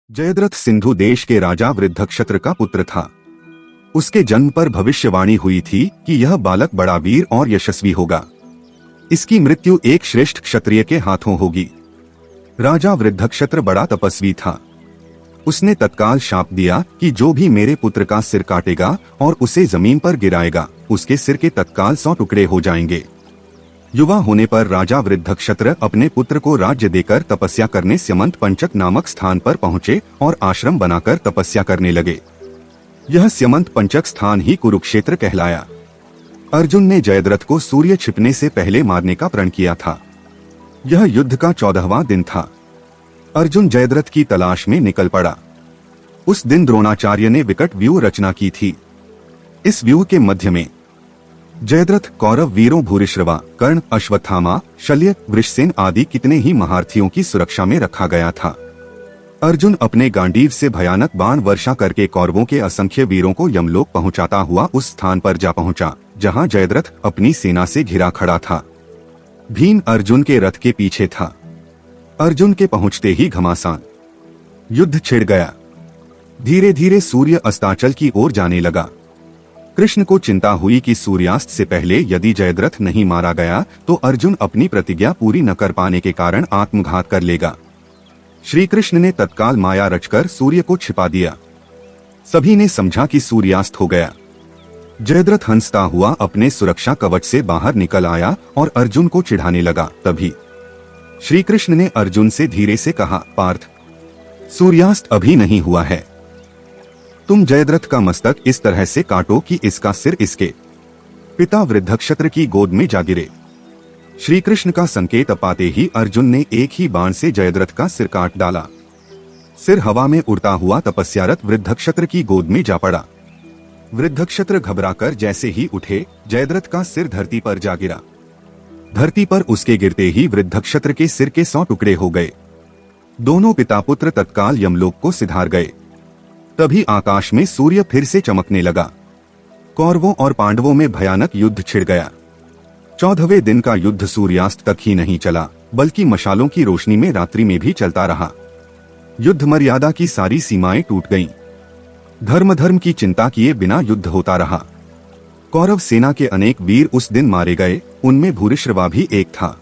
जयद्रथ सिंधु देश के राजा वृद्धक्षत्र का पुत्र था। उसके जन्म पर भविष्यवाणी हुई थी कि यह बालक बड़ा वीर और यशस्वी होगा। इसकी मृत्यु एक श्रेष्ठ क्षत्रिय के हाथों होगी। राजा वृद्धक्षत्र बड़ा तपस्वी था। उसने तत्काल शाप दिया कि जो भी मेरे पुत्र का सिर काटेगा और उसे जमीन पर गिराएगा, उसके सिर के तत्काल 100 टुकड़े हो जाएंगे। युवा होने पर राजा वृद्धक्षत्र अपने पुत्र को राज्य देकर तपस्या करने स्यमंत पंचक नामक स्थान पर पहुँचे और आश्रम बनाकर तपस्या करने लगे। यह स्यमंत पंचक स्थान ही कुरुक्षेत्र कहलाया। अर्जुन ने जयद्रथ को सूर्य छिपने से पहले मारने का प्रण किया था। यह युद्ध का 14वां दिन था। अर्जुन जयद्रथ की तलाश में निकल पड़ा। उस दिन द्रोणाचार्य ने विकट व्यूह रचना की थी। इस व्यूह के मध्य में जयद्रथ कौरव वीरों भूरिश्रवा, कर्ण, अश्वत्थामा, शल्य, वृषसेन आदि कितने ही महारथियों की सुरक्षा में रखा गया था। अर्जुन अपने गांडीव से भयानक बाण वर्षा करके कौरवों के असंख्य वीरों को यमलोक पहुंचाता हुआ उस स्थान पर जा पहुंचा जहां जयद्रथ अपनी सेना से घिरा खड़ा था। भीम अर्जुन के रथ के पीछे था। अर्जुन के पहुंचते ही घमासान युद्ध छिड़ गया। धीरे धीरे सूर्य अस्ताचल की ओर जाने लगा। कृष्ण को चिंता हुई कि सूर्यास्त से पहले यदि जयद्रथ नहीं मारा गया तो अर्जुन अपनी प्रतिज्ञा पूरी न कर पाने के कारण आत्मघात कर लेगा। श्री कृष्ण ने तत्काल माया रचकर सूर्य को छिपा दिया। सभी ने समझा कि सूर्यास्त हो गया। जयद्रथ हंसता हुआ अपने सुरक्षा कवच से बाहर निकल आया और अर्जुन को चिढ़ाने लगा। तभी श्री कृष्ण ने अर्जुन से धीरे से कहा, पार्थ, सूर्यास्त अभी नहीं हुआ है। तुम जयद्रथ का मस्तक इस तरह से काटो कि इसका सिर इसके पिता वृद्धक्षत्र की गोद में जा गिरे। श्री कृष्ण का संकेत पाते ही अर्जुन ने एक ही बाण से जयद्रथ का सिर काट डाला। सिर हवा में उड़ता हुआ तपस्यारत वृद्धक्षत्र की गोद में जा पड़ा। वृद्धक्षत्र घबराकर जैसे ही उठे, जयद्रथ का सिर धरती पर जा गिरा। धरती पर उसके गिरते ही वृद्धक्षत्र के सिर के 100 टुकड़े हो गए। दोनों पिता पुत्र तत्काल यमलोक को सिधार गए। तभी आकाश में सूर्य फिर से चमकने लगा। कौरवों और पांडवों में भयानक युद्ध छिड़ गया। 14वें दिन का युद्ध सूर्यास्त तक ही नहीं चला, बल्कि मशालों की रोशनी में रात्रि में भी चलता रहा। युद्ध मर्यादा की सारी सीमाएं टूट गईं। धर्म की चिंता किए बिना युद्ध होता रहा। कौरव सेना के अनेक वीर उस दिन मारे गए, उनमें भूरिश्रवा भी एक था।